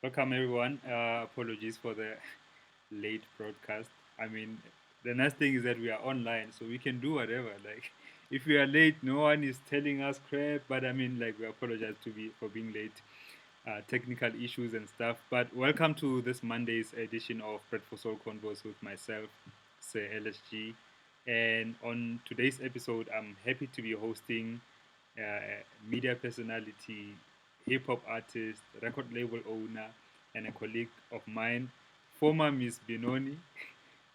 Welcome everyone. Apologies for the late broadcast. I mean, the nice thing is that we are online, so we can do whatever. Like, if we are late, no one is telling us crap. But I mean, like, we apologize for being late, technical issues and stuff. But welcome to this Monday's edition of Bread for Soul Convos with myself, Sir LSG. And on today's episode, I'm happy to be hosting media personality, hip hop artist, record label owner, and a colleague of mine, former Miss Benoni,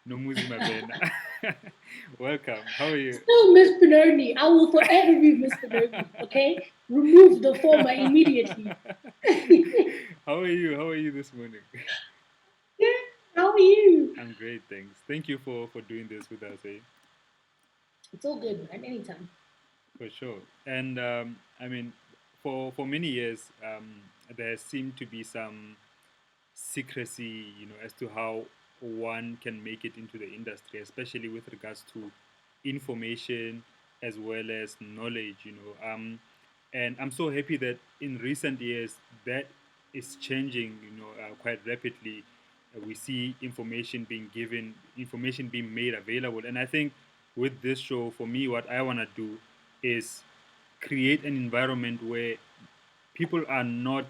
Nomuzi Mabena. Welcome. How are you? Still Miss Benoni. I will forever be Miss Benoni. Okay? Remove the former immediately. How are you? How are you this morning? Yeah, how are you? I'm great, thanks. Thank you for doing this with us, eh? It's all good, man. Anytime. For sure. And I mean, for many years, there seemed to be some secrecy, as to how one can make it into the industry, especially with regards to information as well as knowledge. And I'm so happy that in recent years that is changing, quite rapidly. We see information being given, information being made available, and I think with this show, for me, what I want to do is create an environment where people are not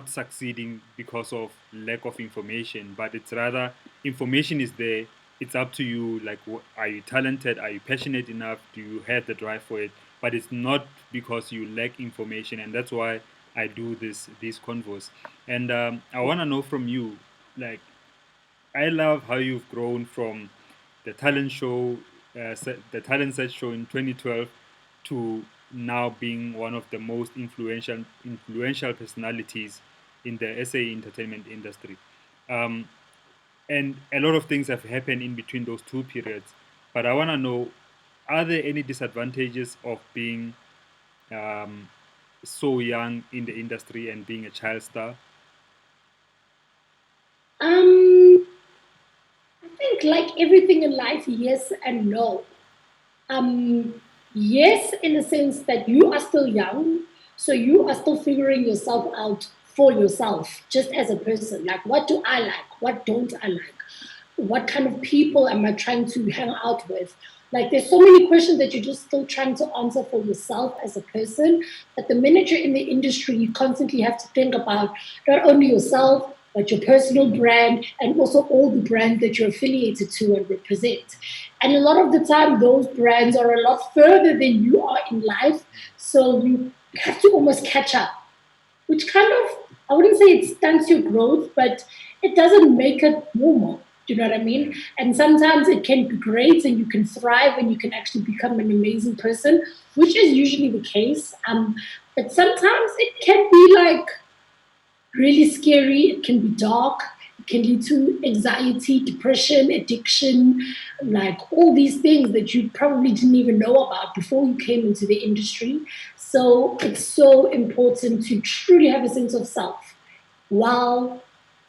succeeding because of lack of information, but it's rather information is there. It's up to you. Like, are you talented? Are you passionate enough? Do you have the drive for it? But it's not because you lack information, and that's why I do these convos. And I want to know from you, like, I love how you've grown from the talent show, the talent set show in 2012, to now being one of the most influential personalities in the SA entertainment industry. Um, and a lot of things have happened in between those two periods. But I want to know, are there any disadvantages of being um, so young in the industry and being a child star? I think like everything in life, yes and no. Yes, in the sense that you are still young, so you are still figuring yourself out for yourself, just as a person. Like, what do I like? What don't I like? What kind of people am I trying to hang out with? Like there's so many questions that you're just still trying to answer for yourself as a person. But the minute you're in the industry, you constantly have to think about not only yourself, but your personal brand and also all the brands that you're affiliated to and represent. And a lot of the time, those brands are a lot further than you are in life. So you have to almost catch up, which kind of, I wouldn't say it stunts your growth, but it doesn't make it normal. Do you know what I mean? And sometimes it can be great and you can thrive and you can actually become an amazing person, which is usually the case. But sometimes it can be like really scary. It can be dark. It can lead to anxiety, depression, addiction, like all these things that you probably didn't even know about before you came into the industry. So it's so important to truly have a sense of self while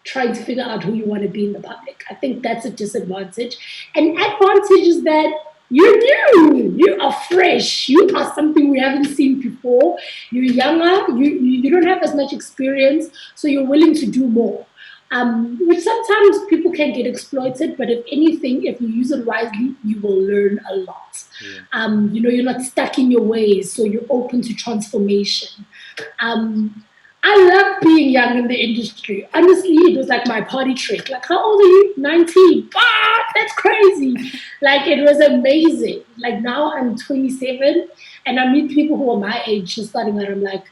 trying to figure out who you want to be in the public. I think that's a disadvantage. An advantage is that you're new, you are fresh, you are something we haven't seen before. You're younger, you don't have as much experience, so you're willing to do more. Which sometimes people can get exploited, but if anything, if you use it wisely, you will learn a lot. Yeah. You're not stuck in your ways, so you're open to transformation. Um, I love being young in the industry. Honestly, it was like my party trick. Like, how old are you? 19. Ah, that's crazy. Like, it was amazing. Like, now I'm 27 and I meet people who are my age just starting out. I'm like,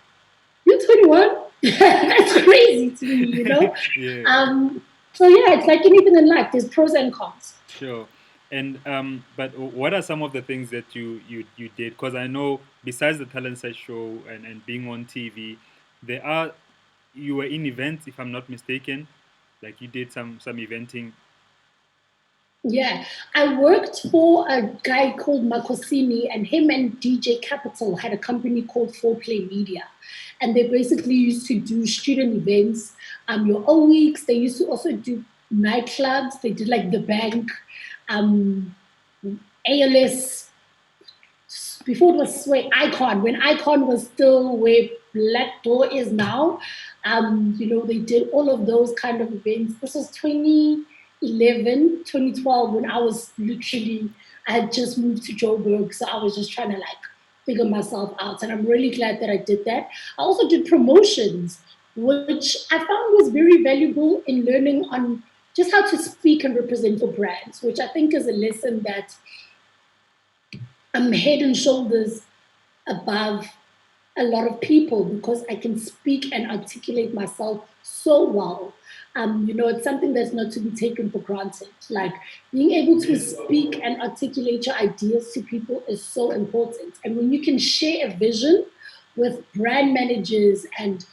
you're 21? That's crazy to me, you know? Yeah. So, yeah, it's like anything in life, there's pros and cons. Sure. And but what are some of the things that you did? Because I know besides the talent search show and being on TV, there are you were in events, if I'm not mistaken. Like you did some eventing. Yeah, I worked for a guy called Makosini, and him and DJ Capital had a company called Foreplay Media, and they basically used to do student events. Your O weeks. They used to also do nightclubs. They did like the bank, um, ALS. Before it was where Icon, when Icon was still where Black Door is now. They did all of those kind of events. This was 2011, 2012, when I was literally, I had just moved to Joburg, so I was just trying to like figure myself out. And I'm really glad that I did that. I also did promotions, which I found was very valuable in learning on just how to speak and represent for brands, which I think is a lesson that I'm head and shoulders above a lot of people because I can speak and articulate myself so well. It's something that's not to be taken for granted. Like being able to speak and articulate your ideas to people is so important. And when you can share a vision with brand managers and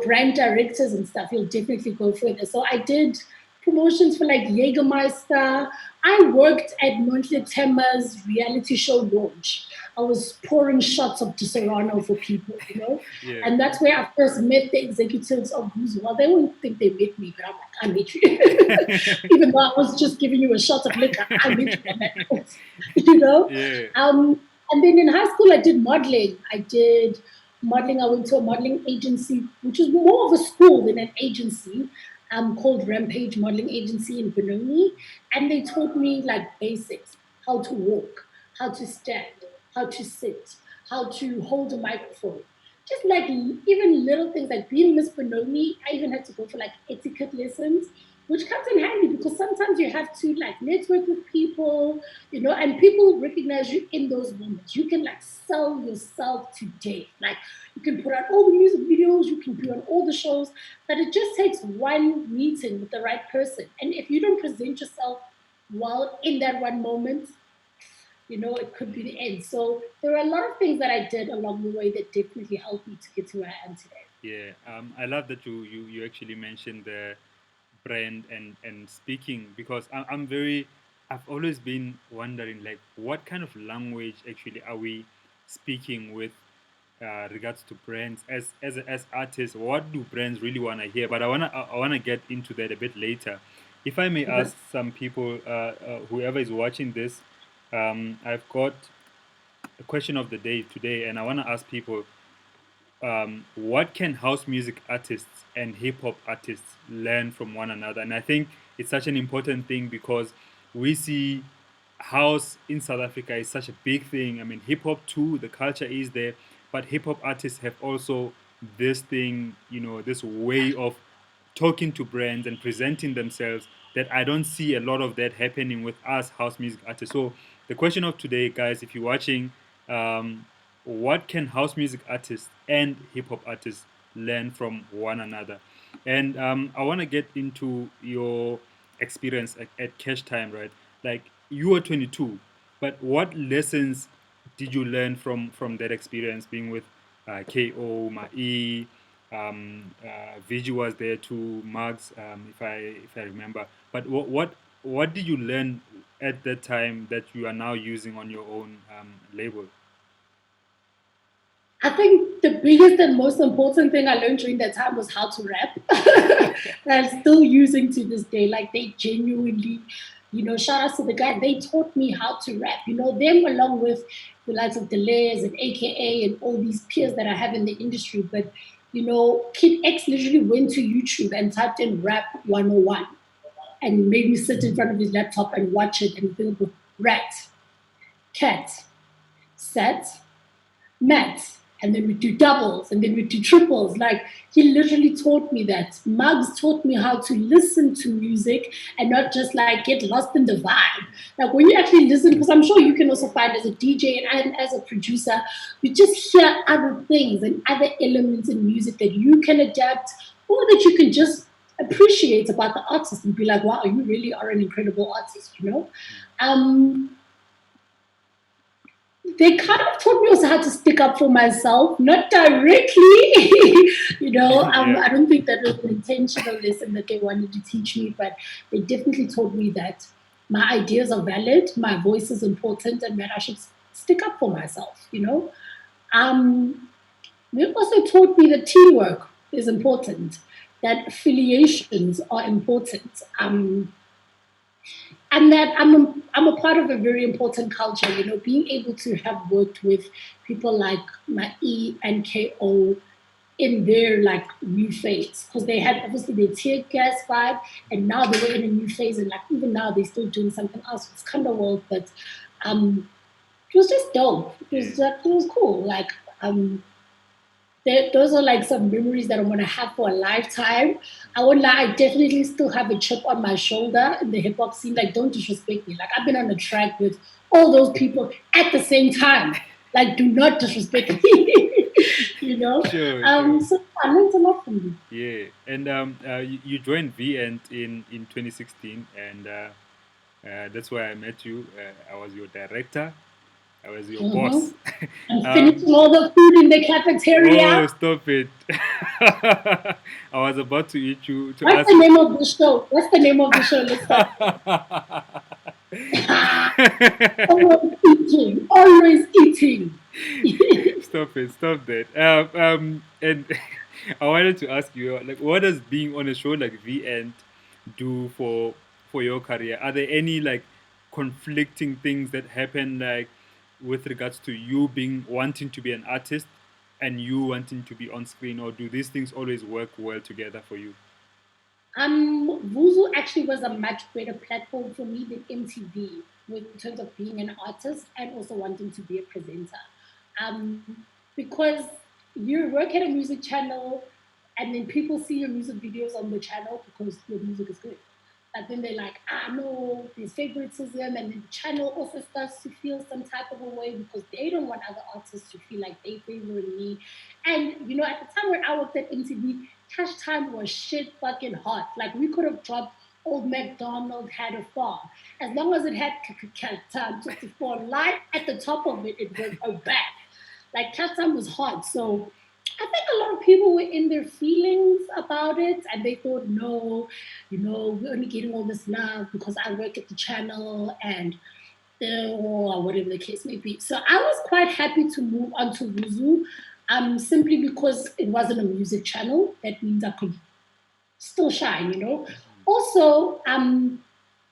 brand directors and stuff, you'll definitely go further. So I did promotions for like Jägermeister. I worked at Montle Tema's reality show launch. I was pouring shots of Disaronno for people. Yeah. And that's where I first met the executives of MOOZLIE. Well, they wouldn't think they met me, but I'm like, I met you. Even though I was just giving you a shot of liquor, I met you on that course, you know? Yeah. And then in high school, I did modeling. I did modeling. I went to a modeling agency, which was more of a school than an agency, called Rampage Modeling Agency in Benoni. And they taught me like basics, how to walk, how to stand, how to sit, how to hold a microphone. Just like even little things like being Miss Benoni, I even had to go for like etiquette lessons, which comes in handy because sometimes you have to like network with people, and people recognize you in those moments. You can like sell yourself today. Like you can put out all the music videos, you can be on all the shows, but it just takes one meeting with the right person. And if you don't present yourself well in that one moment, it could be the end. So there are a lot of things that I did along the way that definitely helped me to get to where I am today. Yeah. I love that you actually mentioned the brand and speaking because I'm very I've always been wondering like what kind of language actually are we speaking with regards to brands as artists. What do brands really want to hear? But I wanna get into that a bit later. If I may Okay. ask some people, whoever is watching this, I've got a question of the day today, and I want to ask people, what can house music artists and hip hop artists learn from one another? And I think it's such an important thing because we see house in South Africa is such a big thing. I mean, hip hop too, the culture is there, but hip hop artists have also this thing, this way of talking to brands and presenting themselves that I don't see a lot of that happening with us house music artists. So the question of today, guys, if you're watching, um, what can house music artists and hip hop artists learn from one another? And I want to get into your experience at Cash Time, right? Like you were 22, but what lessons did you learn from that experience being with KO, Mai, Viju was there too, Max, if I remember. But what did you learn at that time that you are now using on your own label? I think the biggest and most important thing I learned during that time was how to rap. that I'm still using to this day. Like they genuinely, shout out to the guys. They taught me how to rap. Them along with the likes of Deleuze and AKA and all these peers that I have in the industry. But Kid X literally went to YouTube and typed in rap 101 and made me sit in front of his laptop and watch it and think rat, cat, set, maths, and then we do doubles, and then we do triples. Like he literally taught me that. Mugs taught me how to listen to music and not just like get lost in the vibe. Like when you actually listen, because I'm sure you can also find as a DJ and as a producer, you just hear other things and other elements in music that you can adapt or that you can just appreciate about the artist and be like, wow, you really are an incredible artist. Um, they kind of taught me also how to stick up for myself, not directly. Yeah. I don't think that was an intentional lesson that they wanted to teach me, but they definitely taught me that my ideas are valid, my voice is important, and that I should stick up for myself. Um, they also taught me that teamwork is important, that affiliations are important. And that I'm a part of a very important culture. Being able to have worked with people like Mai and Ko in their like new phase, because they had obviously their tear gas vibe, and now they were in a new phase, and like even now they're still doing something else. It's kind of wild, but um, it was just dope. Yeah. It was cool. Like those are like some memories that I'm gonna have for a lifetime. I won't lie, I definitely still have a chip on my shoulder in the hip hop scene. Like, don't disrespect me. Like, I've been on the track with all those people at the same time. Like, do not disrespect me. Sure, sure. So I learned a lot from you. Yeah, and you joined VN in 2016, and that's where I met you. I was your director. I was your Mm-hmm. boss. And um, finishing all the food in the oh, cafeteria. stop it! I was about to eat you to What's ask. the name of the show? What's the name of the show? Let's start. Always eating. Always eating. Stop it! Stop that! And I wanted to ask you, like, what does being on a show like VN do for your career? Are there any like conflicting things that happen, like with regards to you being wanting to be an artist and you wanting to be on screen, or do these things always work well together for you? Vuzu actually was a much better platform for me than MTV in terms of being an artist and also wanting to be a presenter. Because you work at a music channel and then people see your music videos on the channel because your music is good. But then they're like, no, there's favoritism, and then the channel also starts to feel some type of a way because they don't want other artists to feel like they favoring me. And at the time when I worked at MTV, Cash Time was shit fucking hot. Like we could have dropped Old MacDonald Had a Farm. As long as it had Cash Time 24 live at the top of it, it was a bad. Like Cash Time was hot. So I think a lot of people were in their feelings about it and they thought, no, we're only getting all this love because I work at the channel and or whatever the case may be. So I was quite happy to move on to Vuzu, simply because it wasn't a music channel. That means I could still shine. Also,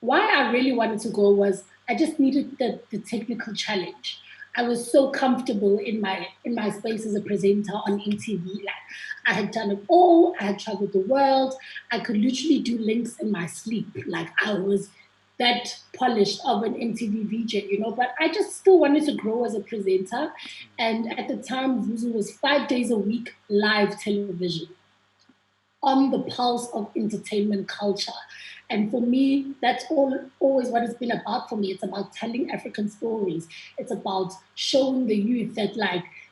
why I really wanted to go was I just needed the technical challenge. I was so comfortable in my space as a presenter on MTV. Like I had done it all. I had traveled the world. I could literally do links in my sleep. Like I was that polished of an MTV VJ, but I just still wanted to grow as a presenter. And at the time, Vuzu was 5 days a week live television on the pulse of entertainment culture. And for me, that's always what it's been about for me. It's about telling African stories. It's about showing the youth that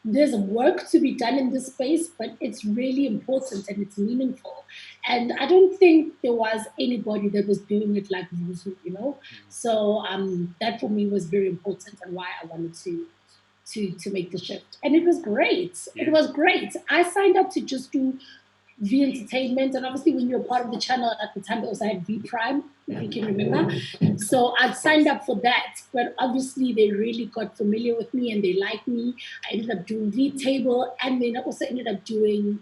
there's work to be done in this space, but it's really important and it's meaningful. And I don't think there was anybody that was doing it like Vuzu. So that for me was very important and why I wanted to make the shift. And it was great. Yeah. It was great. I signed up to just do V Entertainment, and obviously when you're part of the channel at the time, they also had V Prime, if you can remember. So I signed up for that, but obviously they really got familiar with me and they liked me. I ended up doing V Table, and then I also ended up doing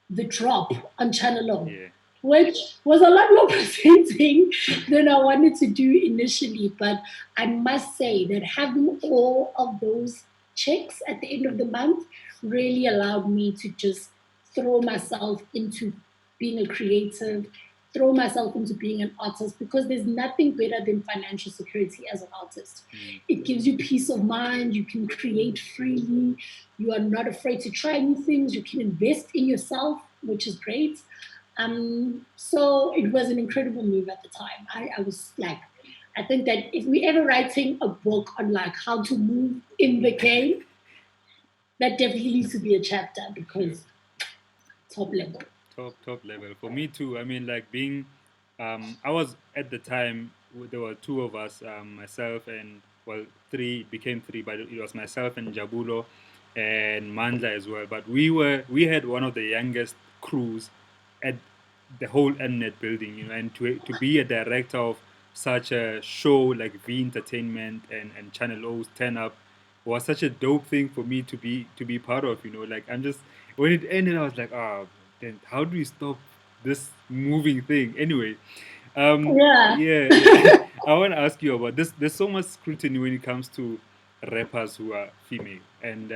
The Drop on Channel O. Yeah. Which was a lot more presenting than I wanted to do initially. But I must say that having all of those checks at the end of the month really allowed me to just throw myself into being a creative, throw myself into being an artist, because there's nothing better than financial security as an artist. It gives you peace of mind. You can create freely. You are not afraid to try new things. You can invest in yourself, which is great. So it was an incredible move at the time. I was like, I think that if we ever writing a book on how to move in the game, that definitely needs to be a chapter, because top level. Top level for me too. I mean, like being, I was at the time there were two of us, myself and well three became three, but it was myself and Jabulo and Mandla as well. But we had one of the youngest crews at the whole Mnet building, and to be a director of such a show like V Entertainment and Channel O's Turn Up was such a dope thing for me to be part of. Like I'm just when it ended, I was like, then how do we stop this moving thing? Anyway, Yeah. yeah. I want to ask you about this. There's so much scrutiny when it comes to rappers who are female, and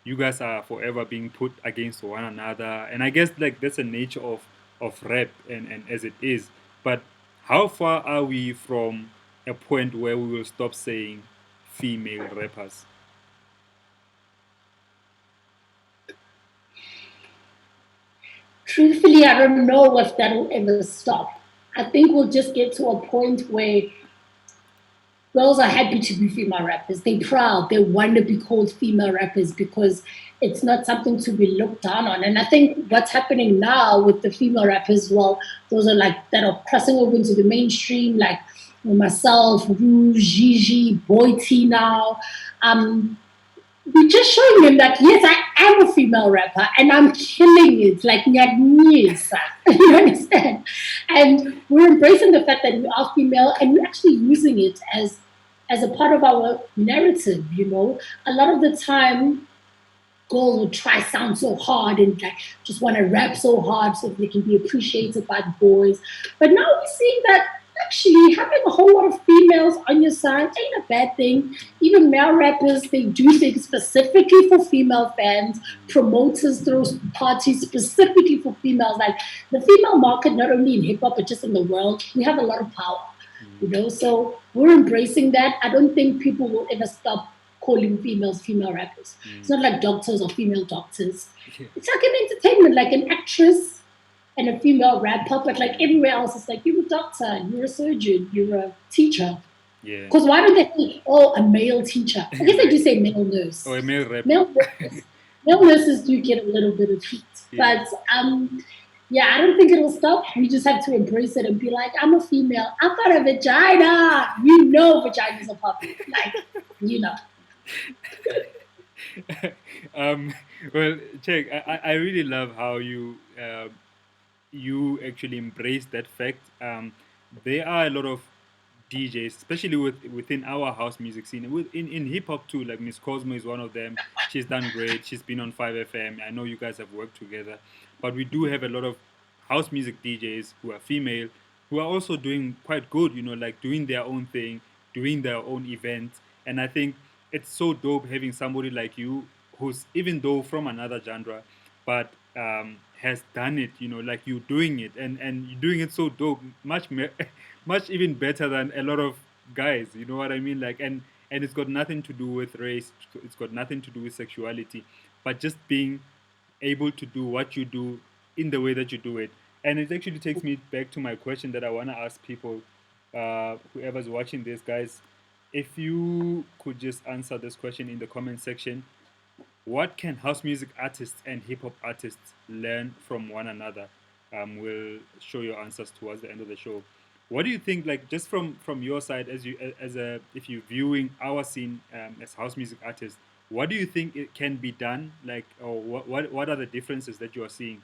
you guys are forever being put against one another. And I guess like that's the nature of rap and as it is. But how far are we from a point where we will stop saying female rappers? Truthfully, I don't know if that will ever stop. I think we'll just get to a point where girls are happy to be female rappers. They're proud. They want to be called female rappers because it's not something to be looked down on. And I think what's happening now with the female rappers, well, those are that are crossing over into the mainstream, like myself, Rouge, Gigi, Boy T now. We're just showing them that yes, I am a female rapper and I'm killing it, like Nyagnyesa. You understand? And we're embracing the fact that we are female and we're actually using it as a part of our narrative. A lot of the time girls would try sound so hard and just want to rap so hard so they can be appreciated by the boys. But now we're seeing that actually having a whole lot of females on your side ain't a bad thing. Even male rappers, they do things specifically for female fans. Promoters throw parties specifically for females. Like the female market, not only in hip hop but just in the world, we have a lot of power. So we're embracing that. I don't think people will ever stop calling females female rappers. It's not like doctors or female doctors. It's like an entertainment, like an actress and a female rapper, but like everywhere else, it's like you're a doctor, you're a surgeon, you're a teacher. Yeah. Because why don't they say, a male teacher? I guess they do say male nurse. Or a male rapper. Male nurses do get a little bit of heat. Yeah. But yeah, I don't think it'll stop. We just have to embrace it and be like, I'm a female. I've got a vagina. Vaginas are public. Well, check. I really love how you actually embrace that fact. There are a lot of DJs, especially within our house music scene, in hip hop too. Like Miss Cosmo is one of them. She's done great. She's been on 5FM. I know you guys have worked together, but we do have a lot of house music DJs who are female who are also doing quite good. Like doing their own thing, doing their own events, and I think it's so dope having somebody like you who's even though from another genre, but has done it. Like you doing it and you're doing it so dope, much even better than a lot of guys. You know what I mean? Like, and it's got nothing to do with race. It's got nothing to do with sexuality, but just being able to do what you do in the way that you do it. And it actually takes me back to my question that I want to ask people, whoever's watching this, guys. If you could just answer this question in the comment section, what can house music artists and hip hop artists learn from one another? We'll show your answers towards the end of the show. What do you think, like, just from your side, as a if you're viewing our scene as house music artists, what do you think it can be done? Like, or what are the differences that you are seeing?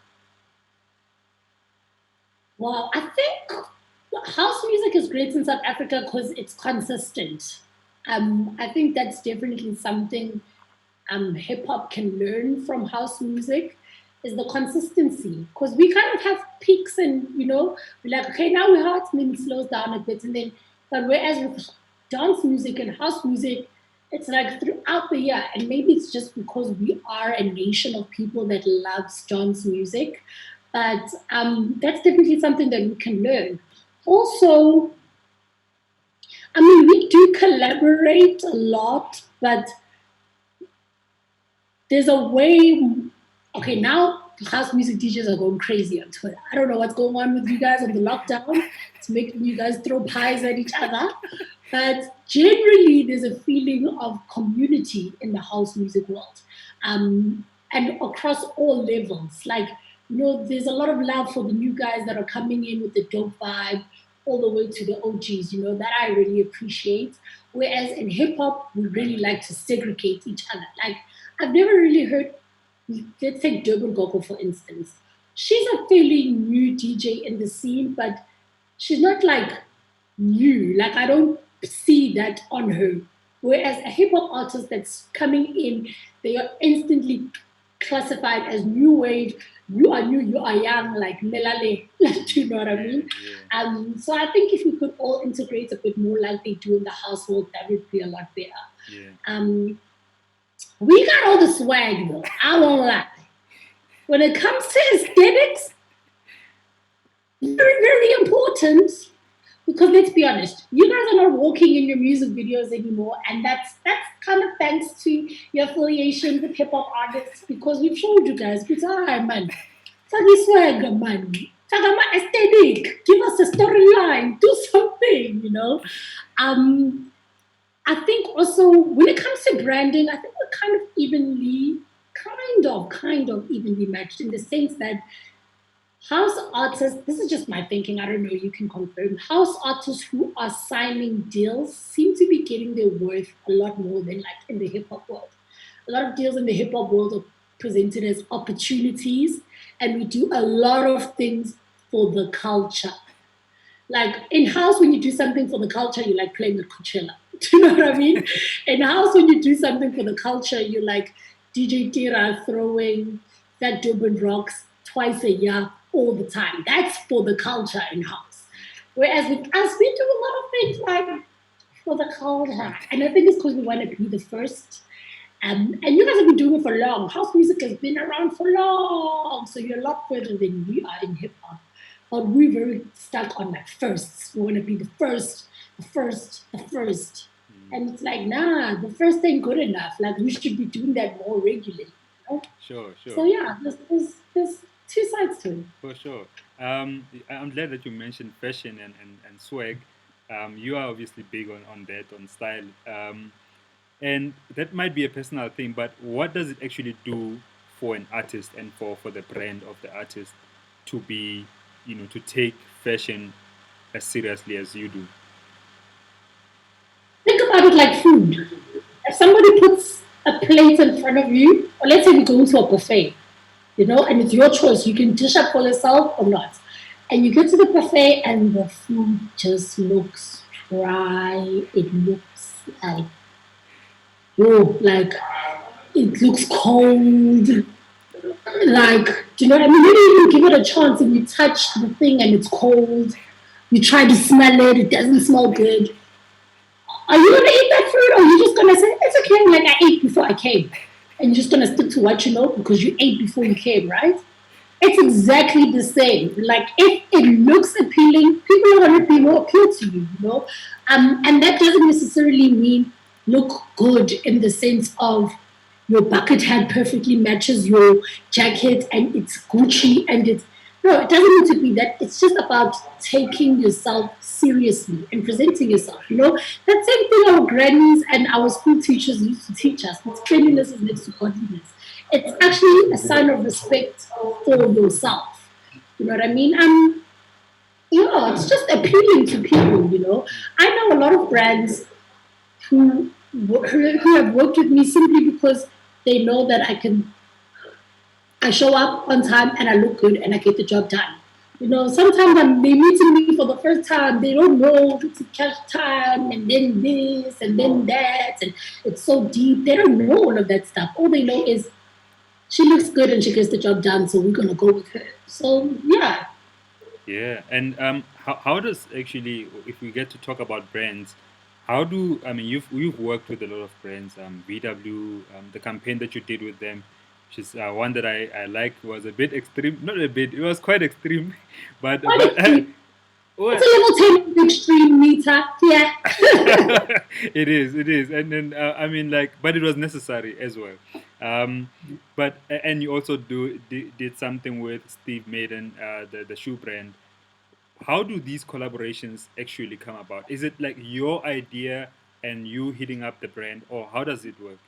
Well, I think house music is great in South Africa because it's consistent. I think that's definitely something hip hop can learn from house music is the consistency because we kind of have peaks and we're like, okay, now we're hot and then it slows down a bit and then but whereas with dance music and house music it's like throughout the year and maybe it's just because we are a nation of people that loves dance music but that's definitely something that we can learn also. I mean, we do collaborate a lot but there's a way. Okay, now house music DJs are going crazy on Twitter. I don't know what's going on with you guys on the lockdown. It's making you guys throw pies at each other. But generally, there's a feeling of community in the house music world, and across all levels. Like there's a lot of love for the new guys that are coming in with the dope vibe, all the way to the OGs. That I really appreciate. Whereas in hip hop, we really like to segregate each other. Like I've never really heard, let's take Durban Gogo for instance. She's a fairly new DJ in the scene, but she's not like new. Like I don't see that on her. Whereas a hip hop artist that's coming in, they are instantly classified as new wave. You are new, you are young, like Melale. Do you know what I Yeah, mean? yeah, So I think if we could all integrate a bit more like they do in the household, that would be a lot better. yeah. Um, we got all the swag though. I won't lie. When it comes to aesthetics, very, very important. Because let's be honest, you guys are not walking in your music videos anymore, and that's kind of thanks to your affiliation with hip hop artists. Because we've showed you guys, it's all right, man. Tagi swagger, man. Tagama aesthetic. Give us a storyline. Do something. Um, I think also when it comes to branding, I think we're kind of evenly matched in the sense that house artists, this is just my thinking, I don't know, you can confirm. House artists who are signing deals seem to be getting their worth a lot more than like in the hip hop world. A lot of deals in the hip hop world are presented as opportunities, and we do a lot of things for the culture. Like in house, when you do something for the culture, you like playing at Coachella. Do you know what I mean? In house, when you do something for the culture, you like DJ Tira throwing that Durban rocks twice a year, all the time. That's for the culture in house. Whereas with us, we do a lot of things like for the culture. And I think it's because we want to be the first. And you guys have been doing it for long. House music has been around for long. So you're a lot further than we are in hip hop. But we're very stuck on like firsts. We want to be the first, the first, the first. Mm. And it's like, nah, the first ain't good enough. Like we should be doing that more regularly. Sure, So sure. yeah, there's two sides to it. For sure. I'm glad that you mentioned fashion and swag. You are obviously big on that, on style. And that might be a personal thing, but what does it actually do for an artist and for the brand of the artist to be, to take fashion as seriously as you do? Think about it like food. If somebody puts a plate in front of you, or let's say we go into a buffet, and it's your choice, you can dish up for yourself or not. And you get to the buffet and the food just looks dry. It looks like, like it looks cold. Like, do you know what I mean? Maybe you give it a chance and you touch the thing and it's cold. You try to smell it, it doesn't smell good. Are you gonna eat that food, or are you just gonna say it's okay? Like I ate before I came, and you're just gonna stick to what you know because you ate before you came, right? it's exactly the same. Like if it looks appealing, people are gonna be more appealed to you, you know? And that doesn't necessarily mean look good in the sense of your bucket hat perfectly matches your jacket and it's Gucci and it's no, it doesn't need to be that. It's just about taking yourself seriously and presenting yourself. You know, that same thing our grannies and our school teachers used to teach us. It's cleanliness is next to godliness. It's actually a sign of respect for yourself. You know what I mean? Yeah, it's just appealing to people. You know, I know a lot of brands who have worked with me simply because they know that I show up on time and I look good and I get the job done. You know, sometimes when they meeting me for the first time, they don't know it's a cash time and then this and then that and it's so deep. They don't know all of that stuff. All they know is she looks good and she gets the job done, so we're gonna go with her. So yeah, Yeah, and how does actually, if we get to talk about brands, how do I mean you've worked with a lot of brands, VW, the campaign that you did with them, which is one that I like was a bit extreme, not a bit, it was quite extreme, but what but extreme? It's well, a level 10 extreme meter. Yeah. it is, and then I mean like, but it was necessary as well. Um, and you also did something with Steve Madden, the shoe brand. How do these collaborations actually come about? Is it like your idea and you hitting up the brand, or how does it work?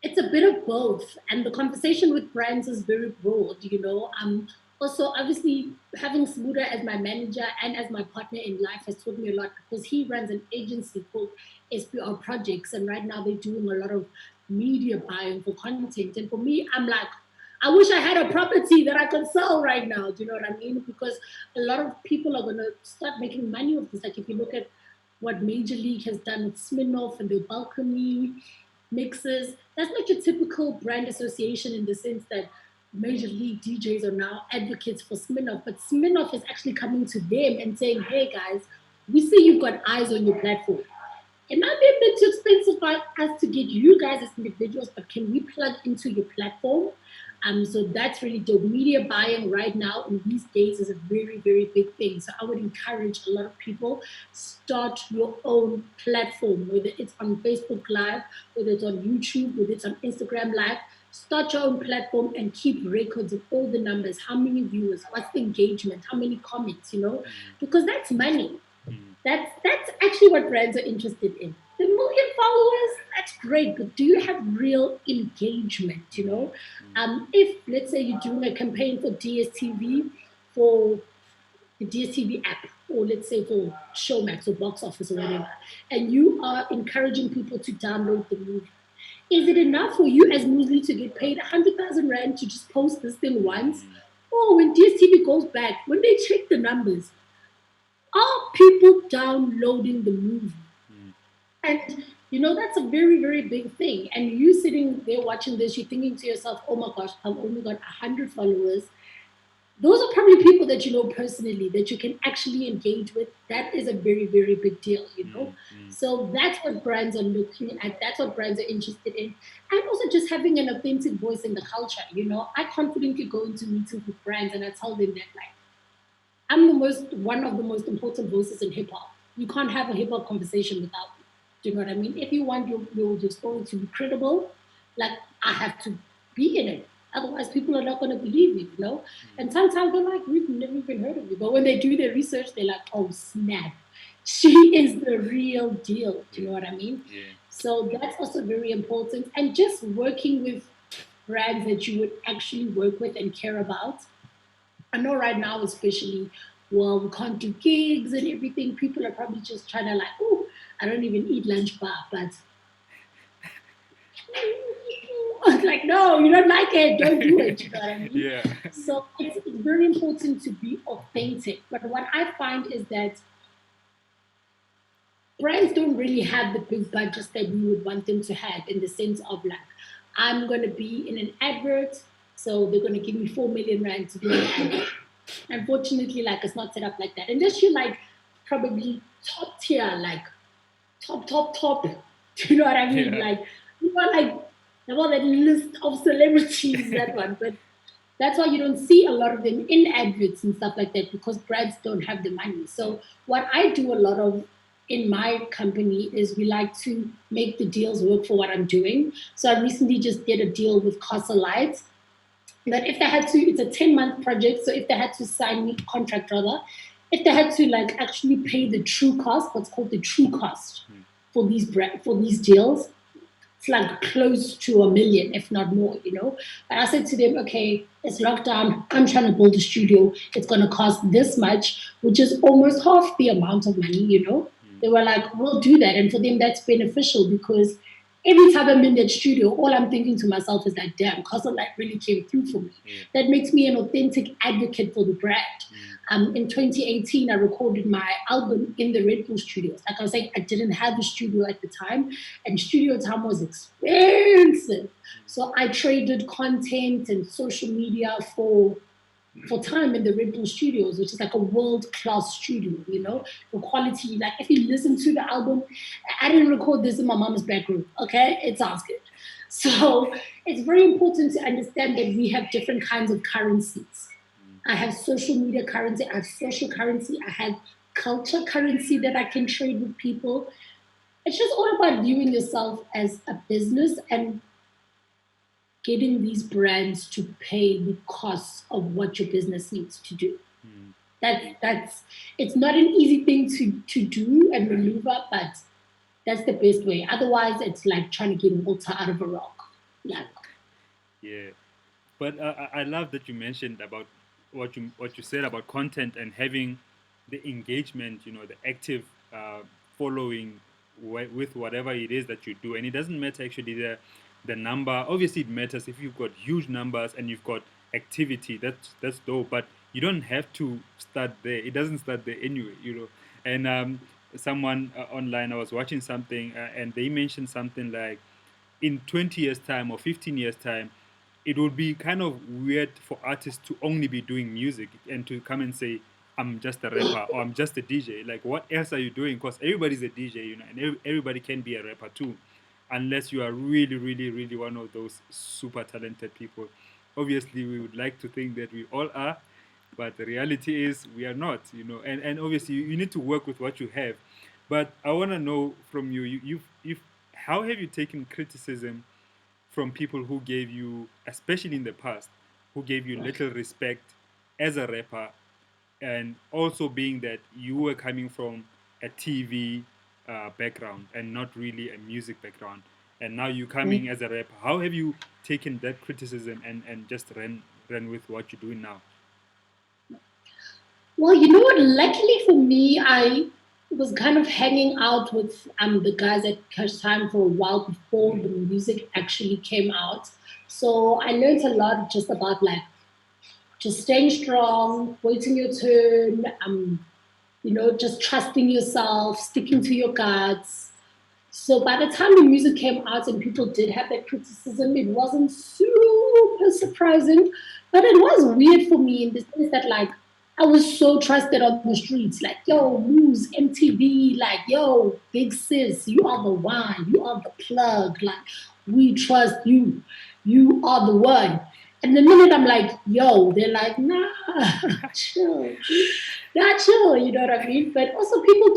It's a bit of both, and the conversation with brands is very broad. You know, also obviously having Smuda as my manager and as my partner in life has taught me a lot because he runs an agency called SPR Projects, and right now they're doing a lot of media buying for content. And for me, I'm like, I wish I had a property that I could sell right now. Do you know what I mean? Because a lot of people are gonna start making money of this. Like if you look at what Major League has done with Sminoff and their balcony mixes. That's not your typical brand association in the sense that major league DJs are now advocates for Smirnoff, but Smirnoff is actually coming to them and saying, hey guys, we see you've got eyes on your platform. It might be a bit too expensive for us to get you guys as individuals, but can we plug into your platform? So that's really dope. Media buying right now in these days is a very, very big thing. So I would encourage a lot of people start your own platform, whether it's on Facebook Live, whether it's on YouTube, whether it's on Instagram Live. Start your own platform and keep records of all the numbers, how many viewers, what's the engagement, how many comments, you know, Mm, because that's money. mm, That's actually what brands are interested in. The million followers, that's great, but do you have real engagement? You mm, know, mm, if let's say you're doing a campaign for DSTV, for the DSTV app, or let's say for Showmax or Box Office or whatever, and you are encouraging people to download the movie. Is it enough for you as Moozzlie to get paid 100,000 Rand to just post this thing once? mm, Or when DSTV goes back, when they check the numbers, are people downloading the movie? mm, And you know, that's a very, very big thing. And you sitting there watching this, you're thinking to yourself, oh my gosh, I've only got 100 followers. Those are probably people that you know personally that you can actually engage with. That is a very, very big deal, you know? mm, mm, So that's what brands are looking at. That's what brands are interested in. And also just having an authentic voice in the culture, you know? I confidently go into meetings with brands and I tell them that, like, I'm the most one of the most important voices in hip hop. You can't have a hip hop conversation without me. Do you know what I mean? If you want your story to be credible, like I have to be in it. Otherwise, people are not going to believe you, you know? mm. And sometimes they're like, we've never even heard of you. But when they do their research, they're like, oh, snap. She is the real deal. Do you know Yeah, what I mean? yeah, So that's also very important. And just working with brands that you would actually work with and care about. I know right now, especially, well, we can't do gigs and everything. People are probably just trying to like, oh, I don't even eat lunch bar, but it's like, no, you don't like it, don't do it. You know what I mean? yeah. So it's very important to be authentic. But what I find is that brands don't really have the big budgets that we would want them to have in the sense of like, I'm going to be in an advert, so they're going to give me 4 million rand to do an advert. Unfortunately, like it's not set up like that. Unless you're like probably top tier, like top. Do you know what I mean? Yeah. Like you are like about that list of celebrities, that one. But That's why you don't see a lot of them in adverts and stuff like that because brands don't have the money. So what I do a lot of in my company is we like to make the deals work for what I'm doing. So I recently just did a deal with Castle Lights that if they had to, it's a 10-month project. So if they had to sign me contract rather, if they had to like actually pay the true cost, what's called the true cost for these deals, it's like close to 1 million, if not more, you know. But I said to them, okay, it's lockdown. I'm trying to build a studio. It's going to cost this much, which is almost half the amount of money, you know. They were like, we'll do that. And for them, that's beneficial because every time I'm in that studio, all I'm thinking to myself is like, damn, Castle Light really came through for me. That makes me an authentic advocate for the brand. In 2018, I recorded my album in the Red Bull studios. Like I was saying, I didn't have a studio at the time, and studio time was expensive. So I traded content and social media for time in the Red Bull Studios, which is like a world class studio, you know, the quality. Like if you listen to the album, I didn't record this in my mom's bedroom, okay? It sounds good. So it's very important to understand that we have different kinds of currencies. I have social media currency, I have social currency, I have culture currency that I can trade with people. It's just all about viewing yourself as a business and getting these brands to pay the costs of what your business needs to do. That's it's not an easy thing to do and maneuver, but that's the best way. Otherwise, it's like trying to get water out of a rock. Like, Yeah. But I love that you mentioned about what you said about content and having the engagement, the active following with whatever it is that you do, and it doesn't matter actually the number. Obviously, it matters if you've got huge numbers and you've got activity. That's dope, but you don't have to start there. It doesn't start there anyway. And someone online, I was watching something, and they mentioned something like in 20 years time or 15 years time, it would be kind of weird for artists to only be doing music and to come and say, I'm just a rapper or I'm just a DJ. Like, what else are you doing? Because everybody's a DJ, and everybody can be a rapper too, unless you are really, really, really one of those super talented people. Obviously, we would like to think that we all are, but the reality is we are not. And obviously, you need to work with what you have. But I want to know from you, how have you taken criticism from people who gave you, especially in the past, who gave you little respect as a rapper, and also being that you were coming from a TV background and not really a music background, and now you coming as a rapper. How have you taken that criticism and just ran with what you're doing now? well, you know what? Luckily for me, I was kind of hanging out with the guys at Cash Time for a while before the music actually came out. So I learned a lot just about like just staying strong, waiting your turn, just trusting yourself, sticking to your guts. So by the time the music came out and people did have that criticism, it wasn't super surprising, but it was weird for me in the sense that like I was so trusted on the streets, like yo, Moose, MTV, like yo, big sis, you are the one, you are the plug, like we trust you, you are the one. And the minute I'm like, yo, they're like, nah, chill, not chill, you know what I mean? But also people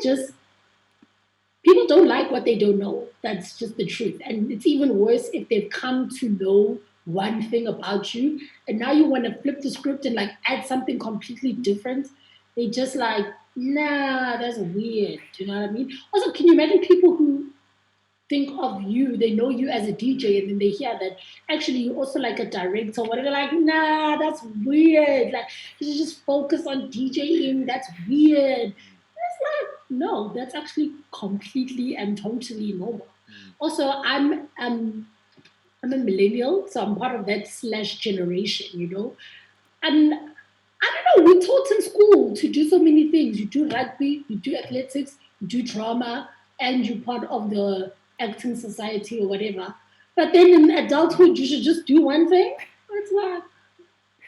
don't like what they don't know. That's just the truth. And it's even worse if they've come to know one thing about you and now you want to flip the script and like add something completely different. They just like, nah, that's weird. Do you know what I mean? Also, can you imagine people who think of you, they know you as a DJ, and then they hear that actually you're also like a director, whatever, like, nah, that's weird. Like, you should just focus on DJing. That's weird. It's like, no, that's actually completely and totally normal. Also, I'm a millennial, so I'm part of that slash generation. And I don't know, we're taught in school to do so many things. You do rugby, you do athletics, you do drama, and you're part of the acting society or whatever. But then in adulthood, you should just do one thing. It's like,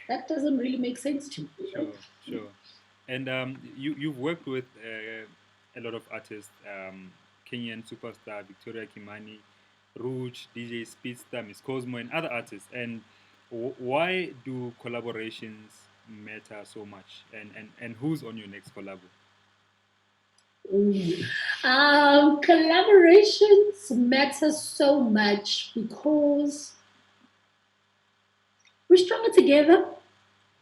that doesn't really make sense to me. Sure, sure. And you've worked with a lot of artists, Kenyan superstar Victoria Kimani, Rouge, DJ Speedster, Miss Cosmo, and other artists. And why do collaborations matter so much, and who's on your next collab? Ooh. Collaborations matter so much because we're stronger together.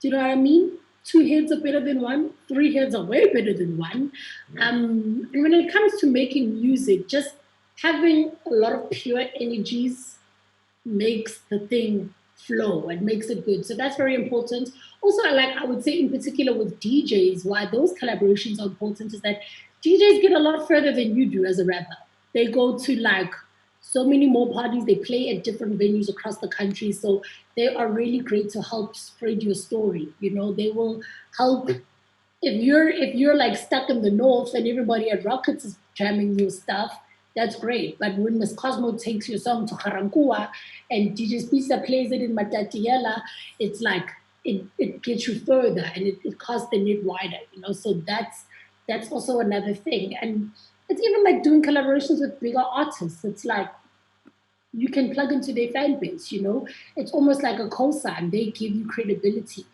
Do you know what I mean? Two heads are better than one. Three heads are way better than one. And when it comes to making music, just having a lot of pure energies makes the thing flow and makes it good. So that's very important. Also, I would say in particular with DJs, why those collaborations are important is that DJs get a lot further than you do as a rapper. They go to like so many more parties. They play at different venues across the country. So they are really great to help spread your story. You know, they will help if you're like stuck in the north and everybody at Rockets is jamming your stuff, that's great. But when Miss Cosmo takes your song to Karankua and DJ Spisa plays it in Matatiela, it's like it gets you further and it casts the net wider, you know. So that's also another thing. And it's even like doing collaborations with bigger artists. It's like you can plug into their fan base, you know. It's almost like a cosign. They give you credibility.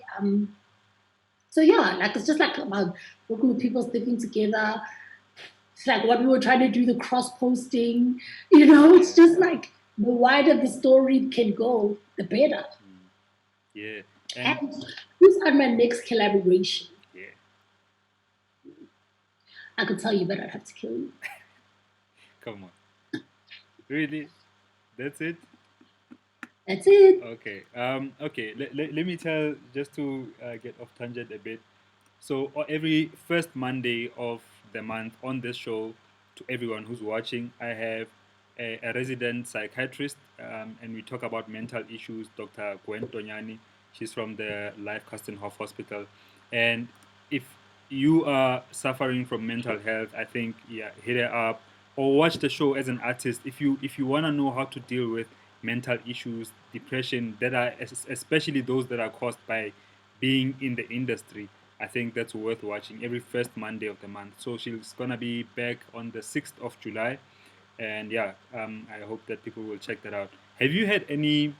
So yeah, like it's just like about working with people sticking together. It's like what we were trying to do, the cross posting. You know, it's Yeah, just like the wider the story can go, the better. yeah, and And who's on my next collaboration? yeah. I could tell you, but I'd have to kill you. Come on, really? That's it? That's it. Okay. Okay. Let me tell, just to get off tangent a bit. So every first Monday of the month on this show, to everyone who's watching, I have a resident psychiatrist, and we talk about mental issues. Dr. Gwen Tonyani, she's from the Life Kastenhof Hospital, and if you are suffering from mental health, I think, yeah, hit her up or watch the show as an artist. If you want to know how to deal with mental issues, depression, that are especially those that are caused by being in the industry, I think that's worth watching every first Monday of the month. So she's gonna be back on the 6th of July, and yeah, I hope that people will check that out. Have you had any?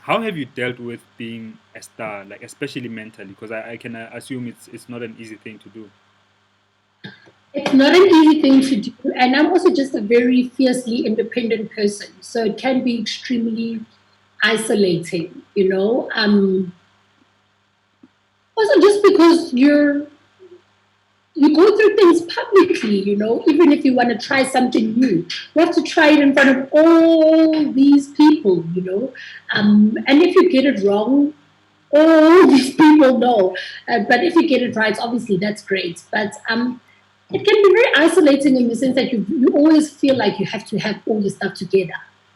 How have you dealt with being a star, like especially mentally? Because I can assume it's not an easy thing to do. It's not an easy thing to do, and I'm also just a very fiercely independent person, so it can be extremely isolating. You know, also just because you go through things publicly, you know, even if you want to try something new, you have to try it in front of all these people, you know. And if you get it wrong, all these people know. But if you get it right, obviously that's great. But it can be very isolating in the sense that you always feel like you have to have all your stuff together.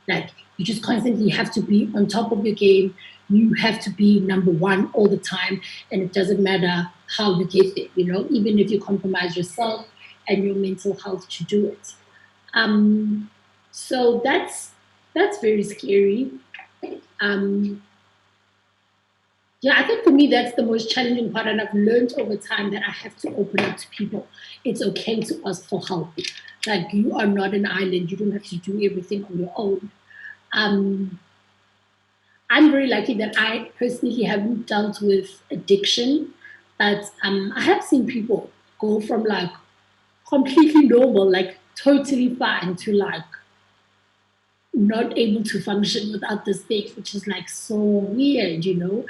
Like you just constantly have to be on top of your game. You have to be number one all the time, and it doesn't matter how you get there. You know, even if you compromise yourself and your mental health to do it. Um, so that's very scary. Um, yeah, I think for me that's the most challenging part, and I've learned over time that I have to open up to people. It's okay to ask for help. Like you are not an island; you don't have to do everything on your own. Um, I'm very lucky that I personally haven't dealt with addiction, but I have seen people go from like completely normal, like totally fine, to like not able to function without this thing, which is like so weird, you know.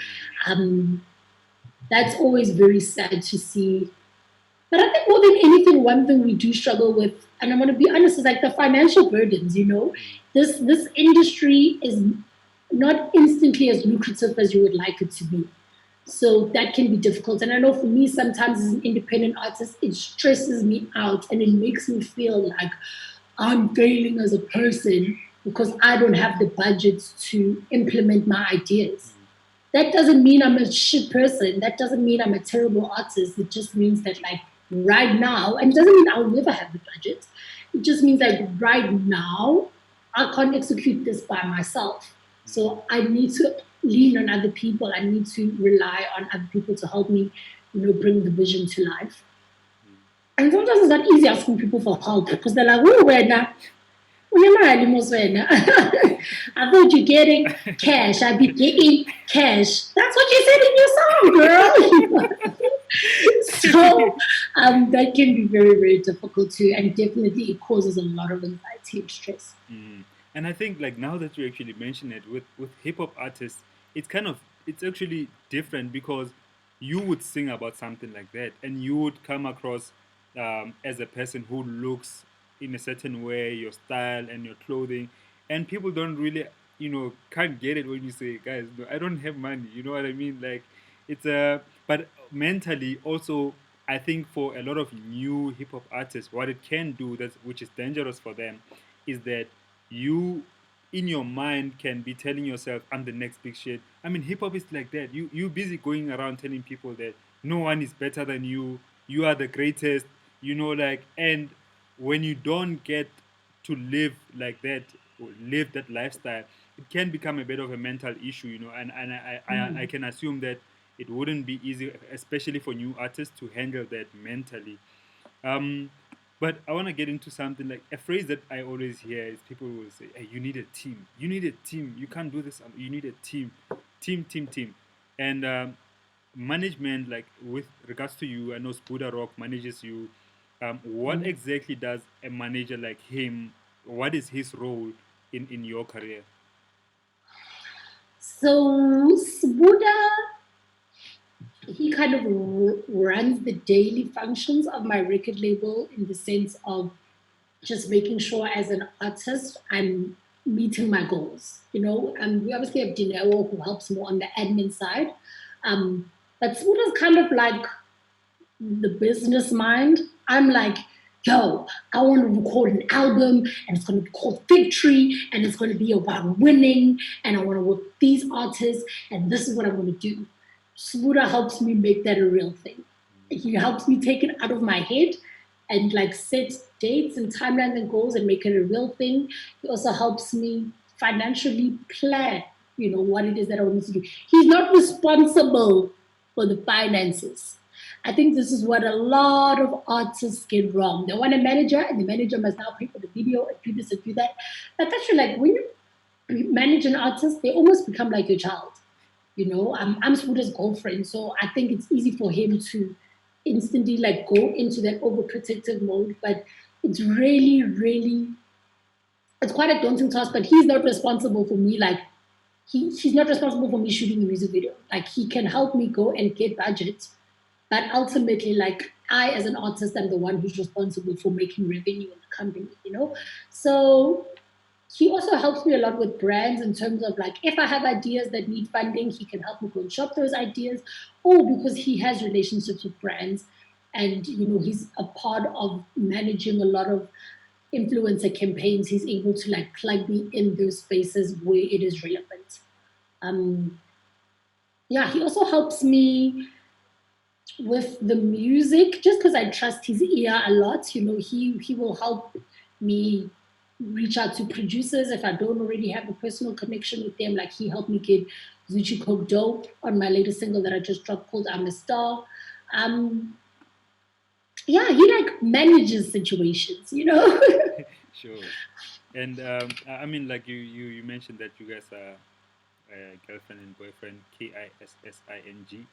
Um, that's always very sad to see. But I think more than anything, one thing we do struggle with, and I'm going to be honest, is like the financial burdens. You know, this industry is not instantly as lucrative as you would like it to be. So that can be difficult. And I know for me, sometimes as an independent artist, it stresses me out and it makes me feel like I'm failing as a person because I don't have the budgets to implement my ideas. That doesn't mean I'm a shit person. That doesn't mean I'm a terrible artist. It just means that like right now, and it doesn't mean I'll never have the budget. It just means like right now, I can't execute this by myself. So I need to lean on other people. I need to rely on other people to help me, you know, bring the vision to life. And sometimes it's not easy asking people for help because they're like, "Oh, where now?" Uyamali Moswena. I thought you're getting cash. I'd be getting cash. That's what you said in your song, girl. So that can be very, very difficult too, and definitely it causes a lot of anxiety and stress. Mm. And I think like now that you actually mention it with hip hop artists, it's kind of it's actually different because you would sing about something like that, and you would come across as a person who looks in a certain way, your style and your clothing, and people don't really can't get it when you say, guys, no, I don't have money. You know what I mean? Like it's a but mentally also. I think for a lot of new hip hop artists, what it can do that which is dangerous for them is that you in your mind can be telling yourself I'm the next big shit. I mean hip hop is like that. You busy going around telling people that no one is better than you are the greatest, like and when you don't get to live like that or live that lifestyle, it can become a bit of a mental issue, and I Mm. can assume that it wouldn't be easy, especially for new artists, to handle that mentally. um, but I want to get into something like a phrase that I always hear is people will say, "Hey, you need a team. You need a team. You can't do this. You need a team, team." And management, like with regards to you, I know Spuda Rock manages you. What Mm. exactly does a manager like him? What is his role in your career? So Buddha, he kind of runs the daily functions of my record label in the sense of just making sure as an artist I'm meeting my goals. We obviously have Dinero who helps more on the admin side. Um, but Smuda's kind of like the business mind. I'm like, yo, I want to record an album and it's going to be called Victory and it's going to be about winning and I want to work with these artists and this is what I'm going to do. Smuda helps me make that a real thing. He helps me take it out of my head and like set dates and timelines and goals and make it a real thing. He also helps me financially plan, what it is that I want to do. He's not responsible for the finances. I think this is what a lot of artists get wrong. They want a manager, and the manager must now pay for the video and do this and do that. But actually, like when you manage an artist, they almost become like your child. I'm Spuda's girlfriend, so I think it's easy for him to instantly like go into that overprotective mode. But it's really, really, it's quite a daunting task. But he's not responsible for me. Like he's not responsible for me shooting a music video. Like he can help me go and get budget, but ultimately, like I, as an artist, am the one who's responsible for making revenue in the company. So he also helps me a lot with brands in terms of like if I have ideas that need funding, he can help me go and shop those ideas, or because he has relationships with brands and he's a part of managing a lot of influencer campaigns, he's able to like plug me in those spaces where it is relevant. Um, yeah, he also helps me with the music just because I trust his ear a lot. He will help me reach out to producers if I don't already have a personal connection with them. Like he helped me get Zuchi Coke Dope on my latest single that I just dropped called I'm a Star. Um, yeah, he like manages situations. Sure. And I mean, like you mentioned that you guys are girlfriend and boyfriend, KISSING.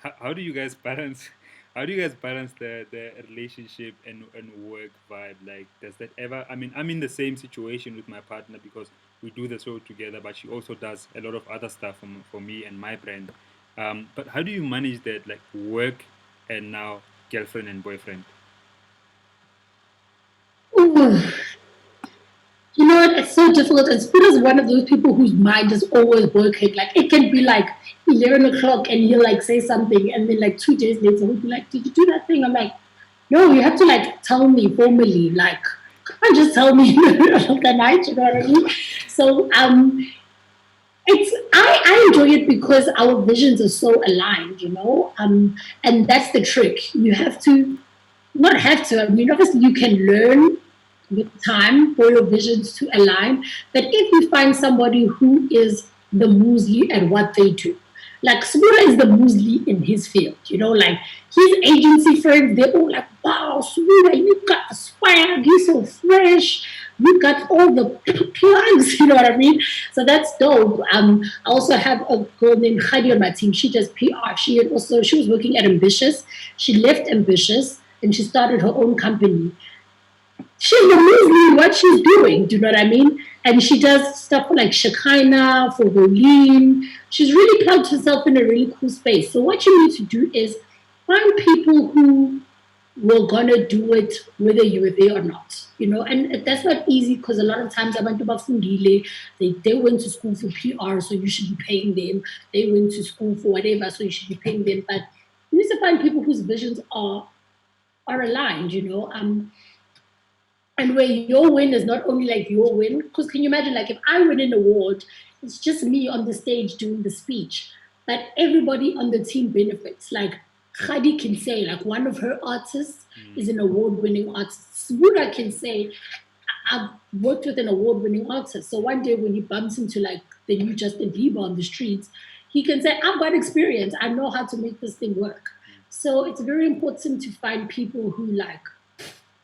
How do you guys balance? How do you guys balance the relationship and work vibe? Like, does that ever? I mean, I'm in the same situation with my partner because we do the show together, but she also does a lot of other stuff for me and my brand. But how do you manage that, like work and now girlfriend and boyfriend? Ooh, it's so difficult. And Spoon is one of those people whose mind is always working. Like it can be like 11 o'clock and he'll like say something, and then like 2 days later he'll be like, "Did you do that thing?" I'm like, "No, you have to like tell me formally. Like, can't just tell me in the middle of the night." You know what I mean? So I enjoy it because our visions are so aligned. And that's the trick. You have to not have to. I mean, obviously, you can learn with time for your visions to align. But if you find somebody who is the MOOZLIE at what they do, like Sura is the MOOZLIE in his field, like his agency friends, they're all like, wow, Sura, you got the swag, you're so fresh. You got all the plugs, you know what I mean? So that's dope. I also have a girl named Khadi on my team. She does PR. She was working at Ambitious. She left Ambitious and she started her own company. She's amazing what she's doing. Do you know what I mean? And she does stuff for like Shekinah, for Rolene. She's really plugged herself in a really cool space. So what you need to do is find people who were gonna do it whether you were there or not. You know, and that's not easy because a lot of times abantu bafundile, they went to school for PR, so you should be paying them. They went to school for whatever, so you should be paying them. But you need to find people whose visions are aligned, you know. And where your win is not only like your win, because can you imagine, like if I win an award, it's just me on the stage doing the speech, but everybody on the team benefits. Like Khadi can say, like one of her artists is an award-winning artist. Sura can say, I've worked with an award-winning artist. So one day when he bumps into like the new Justin Bieber on the streets, he can say, I've got experience. I know how to make this thing work. So it's very important to find people who like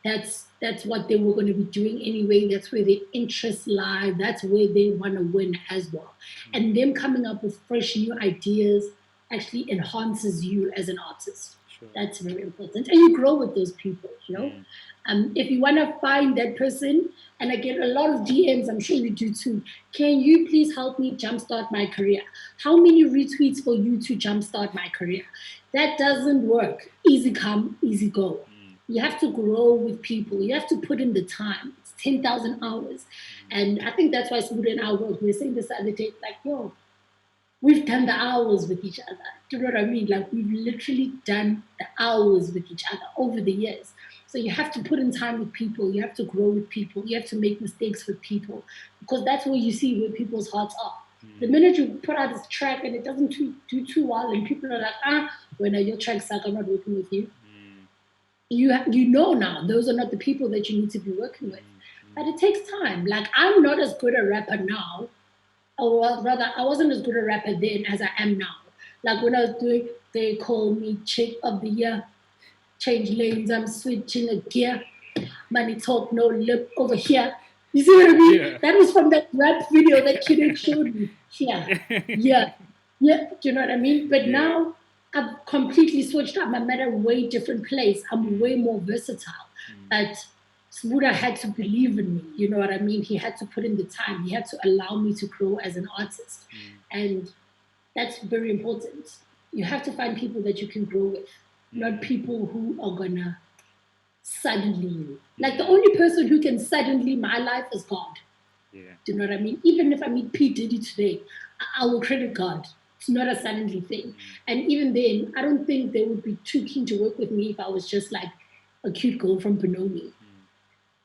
that's what they were going to be doing anyway. That's where their interests lie. That's where they want to win as well. And them coming up with fresh new ideas actually enhances you as an artist. Sure. That's very important. And you grow with those people, you know. If you want to find that person, and I get a lot of DMs, I'm sure you do too. Can you please help me jumpstart my career? How many retweets for you to jumpstart my career? That doesn't work. Easy come, easy go. You have to grow with people. You have to put in the time. It's 10,000 hours. And I think that's why Smuda and I work. We were saying this the other day, like, yo, we've done the hours with each other. Do you know what I mean? Like, we've literally done the hours with each other over the years. So you have to put in time with people. You have to grow with people. You have to make mistakes with people. Because that's where you see where people's hearts are. The minute you put out this track and it doesn't do too well, and people are like, when your track suck, I'm not working with you. You know now those are not the people that you need to be working with. But it takes time. Like I'm not as good a rapper now, or rather, I wasn't as good a rapper then as I am now. Like when I was doing, they call me chick of the year. Change lanes, I'm switching a gear. Money talk, no lip over here. You see what I mean? Yeah. That was from that rap video that kid showed me. Yeah, yeah. Do you know what I mean? But now I've completely switched up. I'm at a way different place. I'm way more versatile. But Smuda had to believe in me. You know what I mean? He had to put in the time. He had to allow me to grow as an artist. And that's very important. You have to find people that you can grow with, not people who are gonna suddenly. Like the only person who can suddenly my life is God. Yeah. Do you know what I mean? Even if I meet P. Diddy today, I will credit God. It's not a suddenly thing. And even then, I don't think they would be too keen to work with me if I was just like a cute girl from Benoni.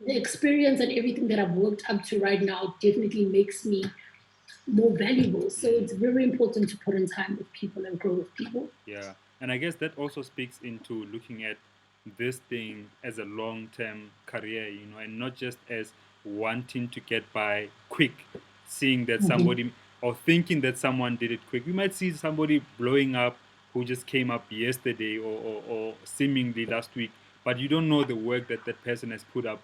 The experience and everything that I've worked up to right now definitely makes me more valuable. So it's very important to put in time with people and grow with people. Yeah. And I guess that also speaks into looking at this thing as a long-term career, and not just as wanting to get by quick, seeing that somebody or thinking that someone did it quick. You might see somebody blowing up who just came up yesterday or seemingly last week, but you don't know the work that that person has put up,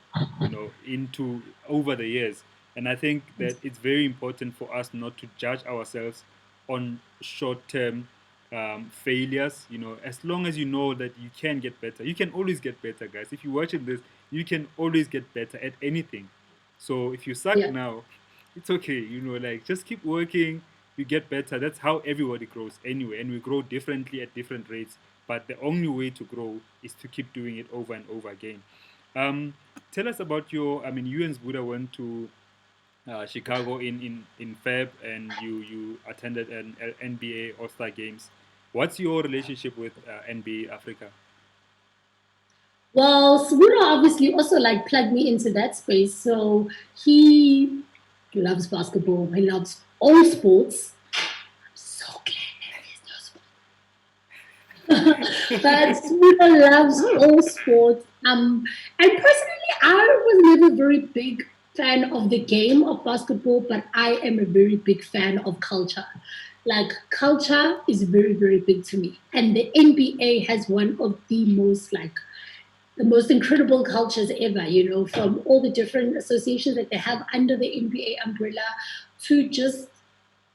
into over the years. And I think that it's very important for us not to judge ourselves on short-term failures. As long as you know that you can get better, you can always get better, guys. If you're watching this, you can always get better at anything. So if you suck Yeah. now, it's okay. Like just keep working. You get better. That's how everybody grows anyway, and we grow differently at different rates. But the only way to grow is to keep doing it over and over again. Um, Tell us about your. I mean, you and Buddha went to Chicago in Feb, and you attended an NBA All Star Games. What's your relationship with NBA Africa? Well, Sabuna obviously also like plugged me into that space. So he loves basketball. He loves all sports. I'm so glad there is no sport. But Sabuna loves all sports. And personally, I was never a very big fan of the game of basketball, but I am a very big fan of culture. Like culture is very, very big to me. And the NBA has one of the most like the most incredible cultures ever, from all the different associations that they have under the NBA umbrella to just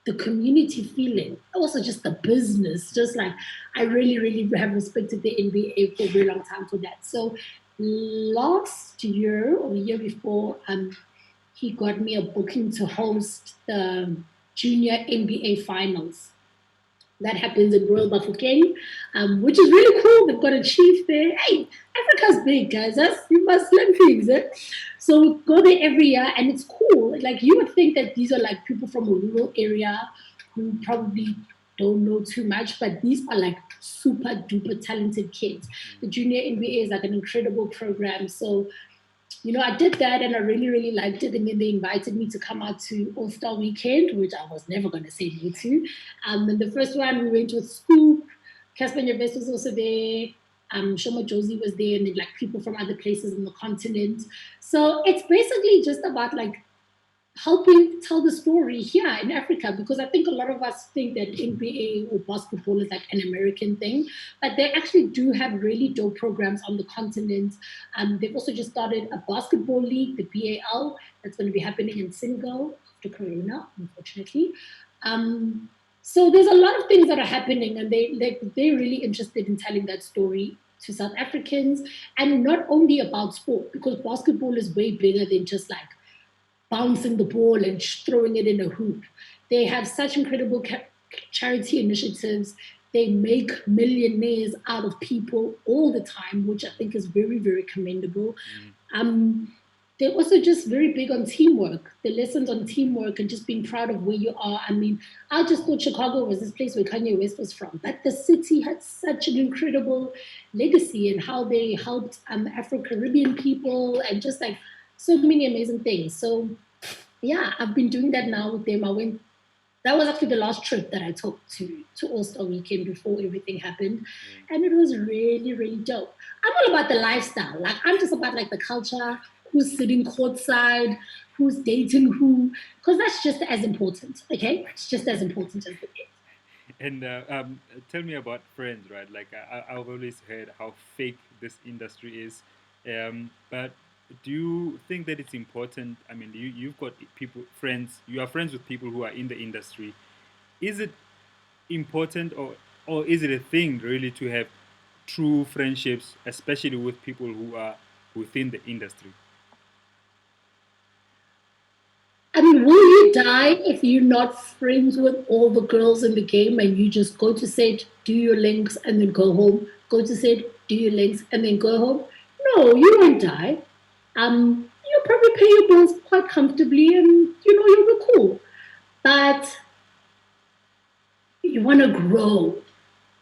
the community feeling, also just the business. Just like I really, really have respected the NBA for a very long time for that. So last year or the year before, he got me a booking to host the junior NBA finals that happens in Royal Bafokeng, which is really cool. They've got a chief there. Hey, Africa's big, guys. You must learn things. Eh? So we go there every year, and it's cool. Like you would think that these are like people from a rural area who probably don't know too much, but these are like super duper talented kids. The junior NBA is like an incredible program. So I did that and I really, really liked it. And then they invited me to come out to All Star Weekend, which I was never going to say no to. And the first one we went with Scoop, Casper Nyavest was also there. Shoma Josie was there, and then like people from other places in the continent. So it's basically just about like helping tell the story here in Africa, because I think a lot of us think that NBA or basketball is like an American thing, but they actually do have really dope programs on the continent. They've also just started a basketball league, the BAL, that's going to be happening in Senegal after Corona, unfortunately. So there's a lot of things that are happening, and they're really interested in telling that story to South Africans, and not only about sport, because basketball is way bigger than just like bouncing the ball and throwing it in a hoop. They have such incredible charity initiatives. They make millionaires out of people all the time, which I think is very, very commendable. They're also just very big on teamwork. The lessons on teamwork and just being proud of where you are. I mean, I just thought Chicago was this place where Kanye West was from, but the city had such an incredible legacy and how they helped Afro-Caribbean people and just like so many amazing things. So yeah, I've been doing that now with them. That was actually the last trip that I took to All Star Weekend before everything happened, and it was really, really dope. I'm all about the lifestyle. Like I'm just about like the culture, who's sitting courtside, who's dating who, because that's just as important. Okay, it's just as important as the game. And tell me about friends, right? Like I've always heard how fake this industry is, but do you think that it's important? I mean, you've got people, friends. You are friends with people who are in the industry. Is it important, or is it a thing really to have true friendships, especially with people who are within the industry? I mean, will you die if you're not friends with all the girls in the game and you just go to set, do your links, and then go home? Go to set, do your links, and then go home? No, you won't die. You'll probably pay your bills quite comfortably and you'll be cool. But you want to grow.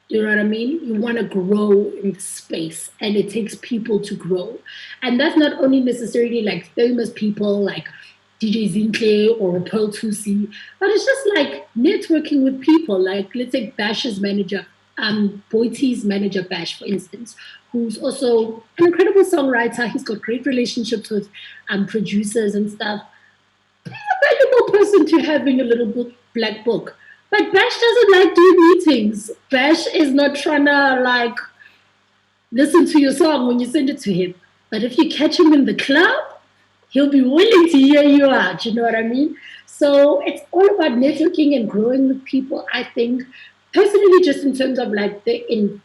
You know what I mean? You want to grow in the space, and it takes people to grow. And that's not only necessarily like famous people like DJ Zintle or Pearl Tusi, but it's just like networking with people. Like, let's say Bash's manager, Boiti's manager, Bash, for instance, who's also an incredible songwriter. He's got great relationships with producers and stuff. He's a valuable person to have in your little black book. But Bash doesn't like doing meetings. Bash is not trying to like listen to your song when you send it to him. But if you catch him in the club, he'll be willing to hear you out. You know what I mean? So it's all about networking and growing with people. I think personally, just in terms of like the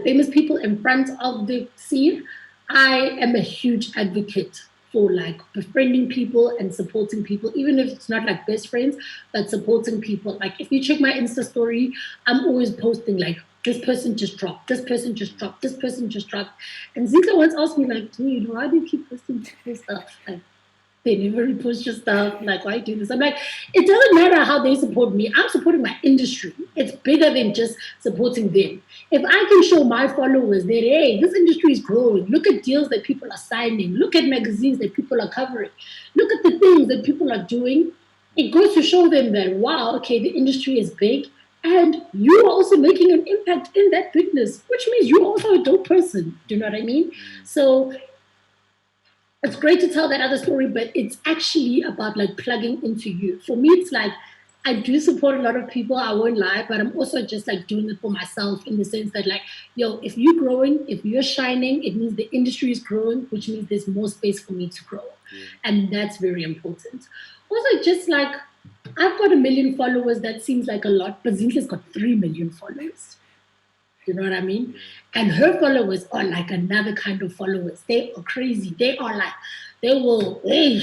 famous people in front of the scene, I am a huge advocate for like befriending people and supporting people, even if it's not like best friends, but supporting people. Like if you check my Insta story, I'm always posting like this person just dropped, this person just dropped, this person just dropped. And Zika once asked me like, dude, why do you keep posting cool stuff? Like they never repost your stuff. Like, why do this? I'm like, it doesn't matter how they support me. I'm supporting my industry. It's bigger than just supporting them. If I can show my followers that, hey, this industry is growing, look at deals that people are signing, look at magazines that people are covering, look at the things that people are doing, it goes to show them that, wow, okay, the industry is big. And you are also making an impact in that bigness, which means you're also a dope person. Do you know what I mean? So it's great to tell that other story, but it's actually about like plugging into you. For me, it's like I do support a lot of people, I won't lie, but I'm also just like doing it for myself in the sense that, like, yo, if you're growing, if you're shining, it means the industry is growing, which means there's more space for me to grow. Yeah. And that's very important. Also, just like, I've got 1 million followers, that seems like a lot, but Zinke's got 3 million followers. You know what I mean? Yeah. And her followers are like another kind of followers. They are crazy. They are like, they will, hey,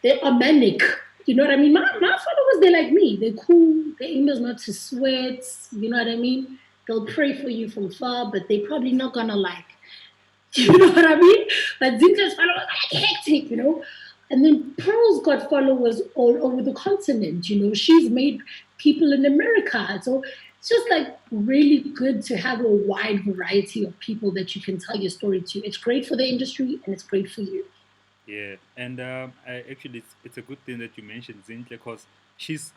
they are manic. You know what I mean? My followers, they're like me. They're cool. Their aim is not to sweat. You know what I mean? They'll pray for you from far, but they're probably not gonna like. You know what I mean? But Zinka's followers are like hectic, you know? And then Pearl's got followers all over the continent, you know? She's made people in America. So it's just like really good to have a wide variety of people that you can tell your story to. It's great for the industry and it's great for you. Yeah, and actually, it's a good thing that you mentioned Zintle because she's,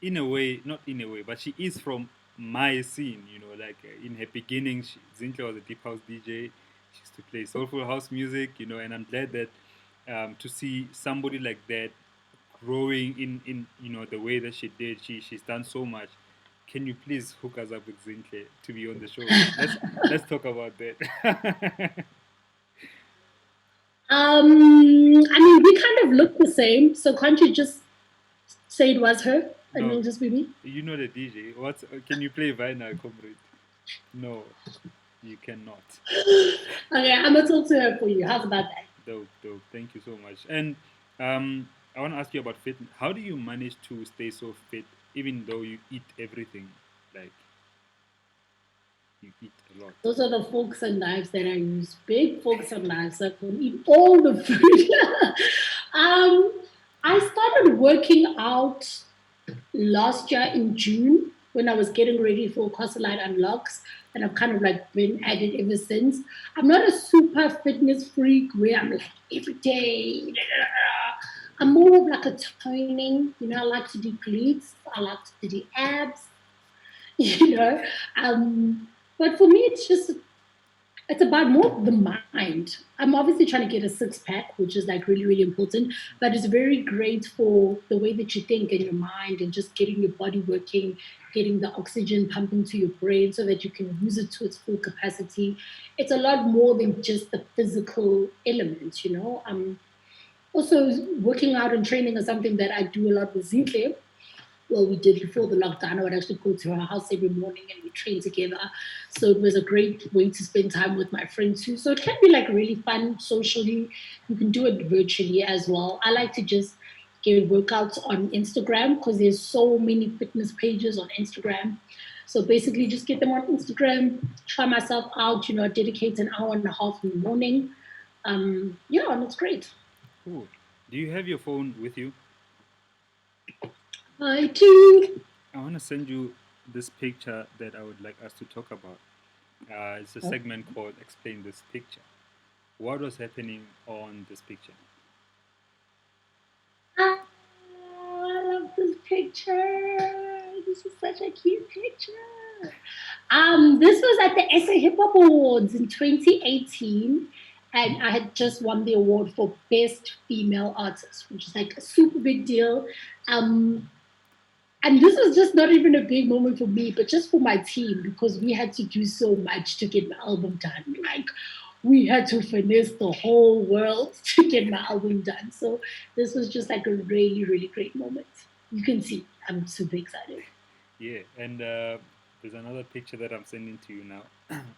in a way, not in a way, but she is from my scene. You know, like in her beginning, Zintle was a deep house DJ. She used to play soulful house music. You know, and I'm glad that to see somebody like that growing in the way that she did. She's done so much. Can you please hook us up with Zintle to be on the show? Let's talk about that. I mean, we kind of look the same, so can't you just say it was her and No, it'll just be me? you know the DJ. What can you play vinyl, comrade? No, you cannot. Okay, I'm gonna talk to her for you. How's about that? Dope, dope. Thank you so much. And I want to ask you about fitness. How do you manage to stay so fit, even though you eat everything? Like you eat a lot. Those are the forks and knives that I use. Big forks and knives. I can eat all the food. um, I started working out last year in June when I was getting ready for Castle Light Unlocks, and I've kind of like been at it ever since. I'm not a super fitness freak where I'm like every day. I'm more of like a toning. You know, I like to do glutes. I like to do abs. You know, um, but for me, it's about more the mind. I'm obviously trying to get a 6 pack, which is like really, really important, but it's very great for the way that you think in your mind and just getting your body working, getting the oxygen pumping to your brain so that you can use it to its full capacity. It's a lot more than just the physical element, you know. Also, working out and training is something that I do a lot with Zinhle. Well, we did before the lockdown. I would actually go to her house every morning and we train together. So it was a great way to spend time with my friends too. So it can be like really fun socially. You can do it virtually as well. I like to just get workouts on Instagram because there's so many fitness pages on Instagram. So basically, just get them on Instagram, try myself out, you know, dedicate an hour and a half in the morning. Yeah, and it's great. Cool. Do you have your phone with you? I do. I want to send you this picture that I would like us to talk about. It's a segment called "Explain This Picture." What was happening on this picture? Ah, I love this picture. This is such a cute picture. This was at the SA Hip Hop Awards in 2018, and I had just won the award for Best Female Artist, which is like a super big deal. Um, and this was just not even a big moment for me, but just for my team because we had to do so much to get my album done. Like we had to finesse the whole world to get my album done. So this was just like a really, really great moment. You can see I'm super excited. Yeah, and there's another picture that I'm sending to you now.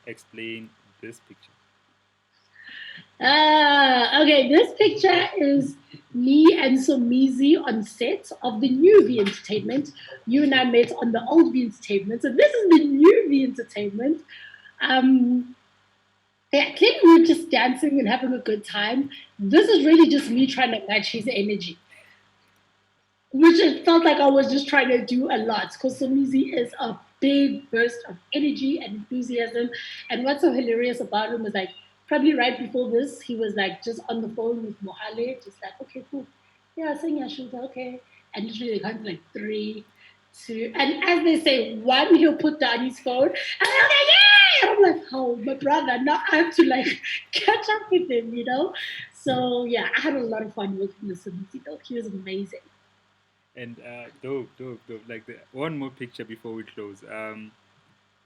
Explain this picture. Okay, this picture is me and Somizi on set of the new V Entertainment. You and I met on the old V Entertainment. So this is the new V Entertainment. Um, yeah, clearly we were just dancing and having a good time. This is really just me trying to match his energy, which it felt like I was just trying to do a lot because Somizi is a big burst of energy and enthusiasm. And what's so hilarious about him is like probably right before this, he was like just on the phone with Mohale, just like, okay, cool. Yeah, sing your shoes, okay. And literally they counted like three, two, and as they say, one, he'll put down his phone, and I'm like, yeah! I'm like, oh, my brother, now I have to like catch up with him, you know? So yeah, I had a lot of fun working with Somizi though. He was amazing. And dope. Like one more picture before we close.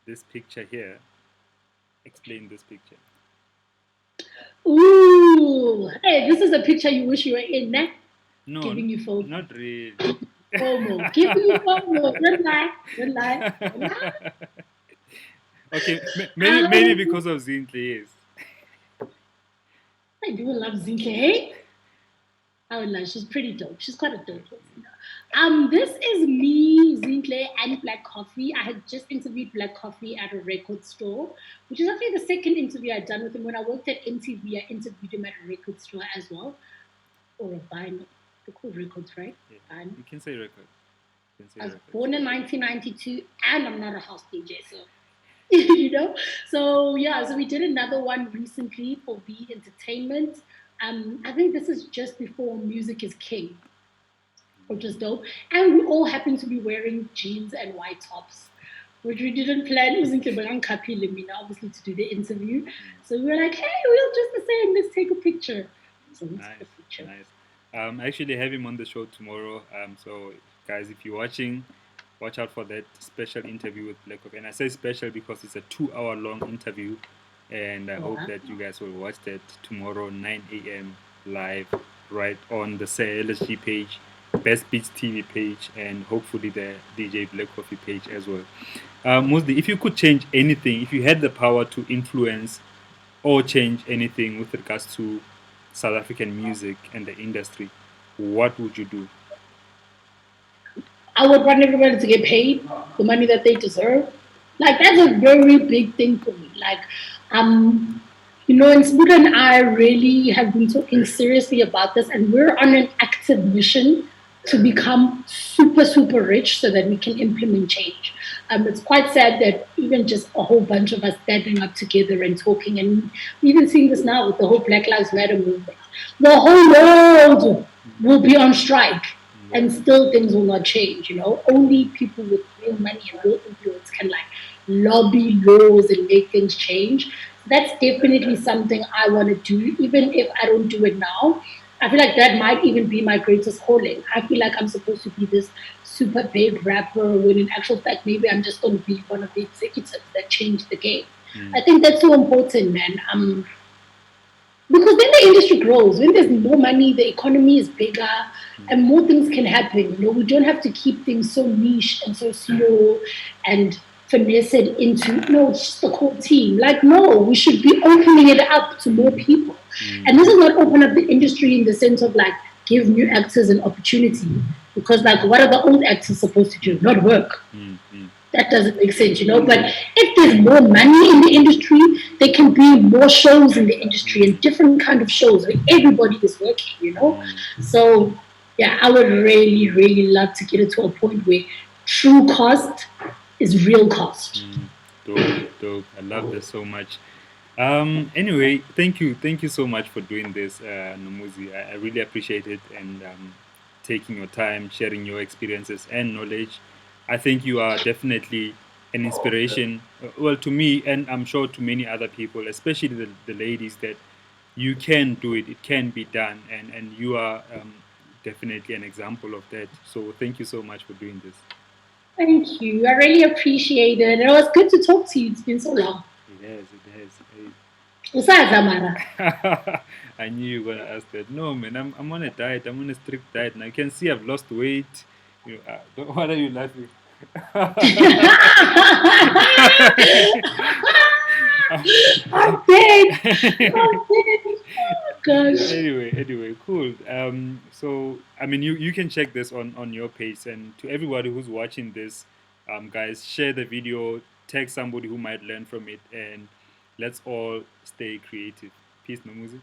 This picture here. Explain this picture. Ooh, hey, this is a picture you wish you were in, nah? No, Giving you FOMO. not really. FOMO. Giving you FOMO. Don't lie. Don't lie. Don't lie. Okay, maybe Um, because of Zintle, yes. I do love Zinke. Hey? I would lie. She's pretty dope. She's quite a dope person. This is me, Zintle, and Black Coffee. I had just interviewed Black Coffee at a record store, which is actually the second interview I'd done with him. When I worked at MTV, I interviewed him at a record store as well, or a vinyl. They're called records, right? Yeah. Vinyl. You can say record. You can say I was record. born in 1992, and I'm not a house DJ, so you know. So yeah, so we did another one recently for V Entertainment. I think this is just before Music is King, which is dope. And we all happen to be wearing jeans and white tops, which we didn't plan. It was in Limina, obviously, to do the interview. So we were like, hey, we'll just the same. Let's take a picture. So we took a picture. Nice. I actually have him on the show tomorrow. So guys, if you're watching, watch out for that special interview with Black Coffee. And I say special because it's a 2 hour long interview, and I hope that you guys will watch that tomorrow 9 a.m. live right on the Sir LSG page, Best Beats TV page, and hopefully the DJ Black Coffee page as well. Mostly, if you could change anything, if you had the power to influence or change anything with regards to South African music and the industry, what would you do? I would want everybody to get paid the money that they deserve. Like that's a very big thing for me. Like, and Smuda and I really have been talking seriously about this, and we're on an active mission to become super, super rich so that we can implement change. It's quite sad that even just a whole bunch of us standing up together and talking, and even seeing this now with the whole Black Lives Matter movement, the whole world will be on strike and still things will not change. Only people with real money and real influence can like lobby laws and make things change. So that's definitely something I want to do, even if I don't do it now. I feel like that might even be my greatest calling. I feel like I'm supposed to be this super big rapper when in actual fact maybe I'm just going to be one of the executives that change the game. I think that's so important, man. Because then the industry grows. When there's more money, the economy is bigger, and more things can happen. We don't have to keep things so niche and so slow and finesse it into it's just a core team. Like no, we should be opening it up to more people. And this is not open up the industry in the sense of like give new actors an opportunity. Because like what are the old actors supposed to do? Not work. That doesn't make sense. But if there's more money in the industry, there can be more shows in the industry and different kind of shows where everybody is working. So yeah, I would really, really love to get it to a point where true cost is real cost. Dope. I love this so much. Anyway, thank you so much for doing this, Nomuzi. I really appreciate it, and taking your time, sharing your experiences and knowledge. I think you are definitely an inspiration, well, to me, and I'm sure to many other people, especially the ladies, that you can do it. It can be done, and you are definitely an example of that. So thank you so much for doing this. Thank you. I really appreciate it. It was good to talk to you. It's been so long. It has. Usadla mara. I knew you were gonna ask that. No, man, I'm on a diet. I'm on a strict diet, and I can see I've lost weight. What are you laughing? I'm dead. I'm dead. Oh, gosh. Anyway, cool. So I mean, you can check this on your page, and to everybody who's watching this, guys, share the video, tag somebody who might learn from it, and let's all stay creative. Peace, Nomuzi.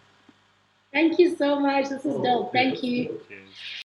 Thank you so much. This is dope. Thank you. Cheers.